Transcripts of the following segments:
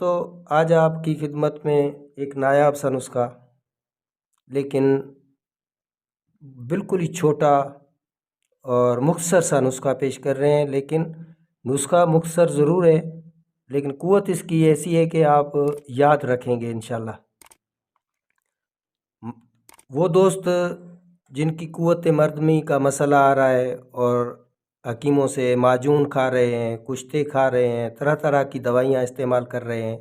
दोस्तों, आज आपकी खिदमत में एक नायाब सा नुस्खा, लेकिन बिल्कुल ही छोटा और मुख्तसर सा नुस्खा पेश कर रहे हैं। लेकिन नुस्खा मुख्तसर ज़रूर है, लेकिन क़ुव्वत इसकी ऐसी है कि आप याद रखेंगे इंशाल्लाह। वो दोस्त जिनकी क़ुव्वत मर्दमी का मसला आ रहा है और हकीमों से माजून खा रहे हैं, कुश्ते खा रहे हैं, तरह तरह की दवाइयाँ इस्तेमाल कर रहे हैं,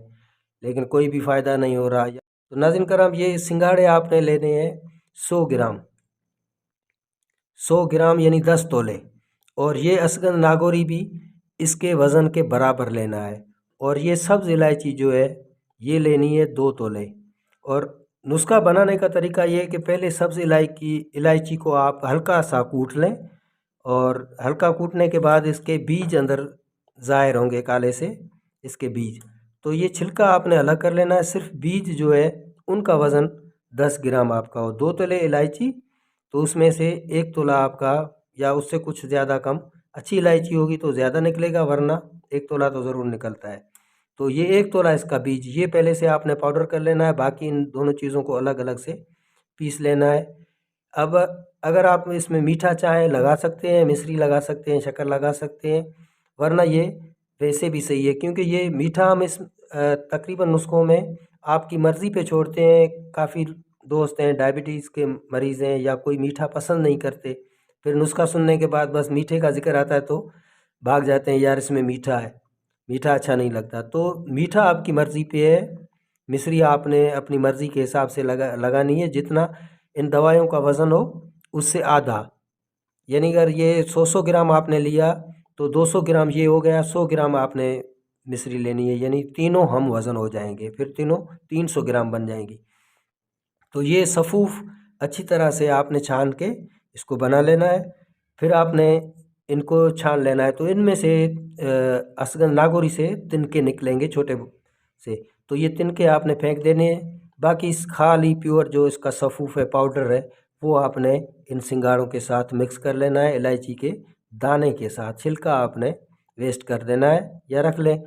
लेकिन कोई भी फ़ायदा नहीं हो रहा। तो नाज़रीन करम, ये सिंगाड़े आपने लेने हैं 100 ग्राम, 100 ग्राम यानी 10 तोले। और ये असगंध नागौरी भी इसके वज़न के बराबर लेना है। और ये सब्ज़ इलायची जो है ये लेनी है 2 तोले। और नुस्खा बनाने का तरीका ये है कि पहले सब्ज़ इलायची को आप हल्का सा कूट लें, और हल्का कूटने के बाद इसके बीज अंदर ज़ाहिर होंगे, काले से इसके बीज। तो ये छिलका आपने अलग कर लेना है। सिर्फ बीज जो है उनका वज़न 10 ग्राम आपका हो। 2 तोले इलायची, तो उसमें से 1 तोला आपका या उससे कुछ ज़्यादा कम, अच्छी इलायची होगी तो ज़्यादा निकलेगा, वरना 1 तोला तो ज़रूर निकलता है। तो ये 1 तोला इसका बीज, ये पहले से आपने पाउडर कर लेना है। बाकी इन दोनों चीज़ों को अलग अलग से पीस लेना है। अब अगर आप इसमें मीठा चाहें लगा सकते हैं, मिश्री लगा सकते हैं, शक्कर लगा सकते हैं, वरना ये वैसे भी सही है। क्योंकि ये मीठा हम इस तकरीबन नुस्खों में आपकी मर्ज़ी पे छोड़ते हैं। काफ़ी दोस्त हैं डायबिटीज़ के मरीज़ हैं, या कोई मीठा पसंद नहीं करते, फिर नुस्खा सुनने के बाद बस मीठे का ज़िक्र आता है तो भाग जाते हैं, यार इसमें मीठा है, मीठा अच्छा नहीं लगता। तो मीठा आपकी मर्ज़ी पे है, मिश्री आपने अपनी मर्ज़ी के हिसाब से लगानी है। जितना इन दवाइयों का वज़न हो उससे आधा, यानी अगर ये 100 ग्राम आपने लिया तो 200 ग्राम ये हो गया, 100 ग्राम आपने मिश्री लेनी है, यानी तीनों हम वज़न हो जाएंगे, फिर तीनों 300 ग्राम बन जाएंगी। तो ये सफ़ूफ़ अच्छी तरह से आपने छान के इसको बना लेना है। फिर आपने इनको छान लेना है। तो इनमें से असगंध नागौरी से तिनके निकलेंगे छोटे से, तो ये तिनके आपने फेंक देने हैं। बाकी इस खाली प्योर जो इसका सफ़ूफ़ है, पाउडर है, वो आपने इन सिंगारों के साथ मिक्स कर लेना है, इलायची के दाने के साथ। छिलका आपने वेस्ट कर देना है या रख लें।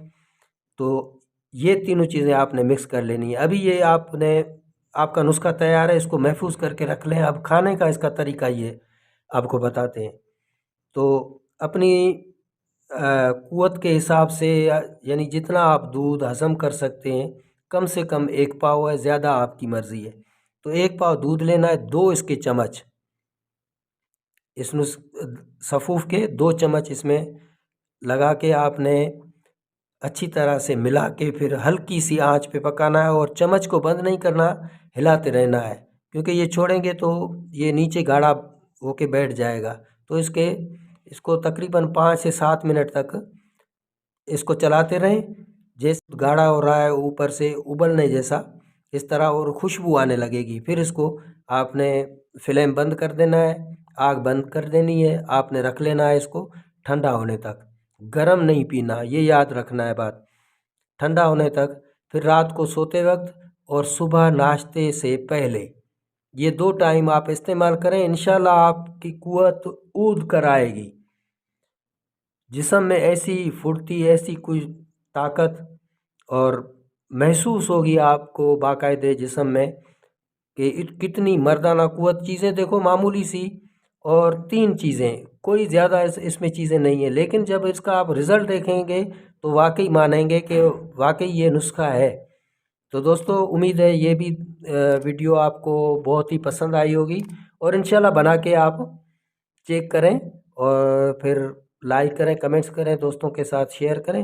तो ये तीनों चीज़ें आपने मिक्स कर लेनी है। अभी ये आपका नुस्खा तैयार है, इसको महफूज करके रख लें। अब खाने का इसका तरीका ये आपको बताते हैं। तो अपनी क़ुव्वत के हिसाब से, यानी जितना आप दूध हज़म कर सकते हैं, कम से कम 1 पाव है, ज़्यादा आपकी मर्ज़ी है। तो 1 पाव दूध लेना है, 2 इसके चम्मच, इस सफ़ूफ़ के 2 चम्मच इसमें लगा के आपने अच्छी तरह से मिला के फिर हल्की सी आंच पे पकाना है। और चम्मच को बंद नहीं करना, हिलाते रहना है, क्योंकि ये छोड़ेंगे तो ये नीचे गाढ़ा होके बैठ जाएगा। तो इसको तकरीबन 5 से 7 मिनट तक इसको चलाते रहें। जैसे गाढ़ा हो रहा है, ऊपर से उबलने जैसा इस तरह, और खुशबू आने लगेगी, फिर इसको आपने फ्लेम बंद कर देना है, आग बंद कर देनी है। आपने रख लेना है इसको ठंडा होने तक, गरम नहीं पीना, ये याद रखना है बात, ठंडा होने तक। फिर रात को सोते वक्त और सुबह नाश्ते से पहले ये 2 टाइम आप इस्तेमाल करें। इंशाल्लाह आपकी क़ुव्वत ऊद कर आएगी, जिस्म में ऐसी फुर्ती, ऐसी कोई ताकत और महसूस होगी आपको बाकायदे जिस्म में कि कितनी मर्दाना क़ुव्वत। चीज़ें देखो मामूली सी, और 3 चीज़ें, कोई ज़्यादा इसमें चीज़ें नहीं है, लेकिन जब इसका आप रिज़ल्ट देखेंगे तो वाकई मानेंगे कि वाकई ये नुस्खा है। तो दोस्तों, उम्मीद है ये भी वीडियो आपको बहुत ही पसंद आई होगी, और इंशाल्लाह बना के आप चेक करें, और फिर लाइक करें, कमेंट्स करें, दोस्तों के साथ शेयर करें।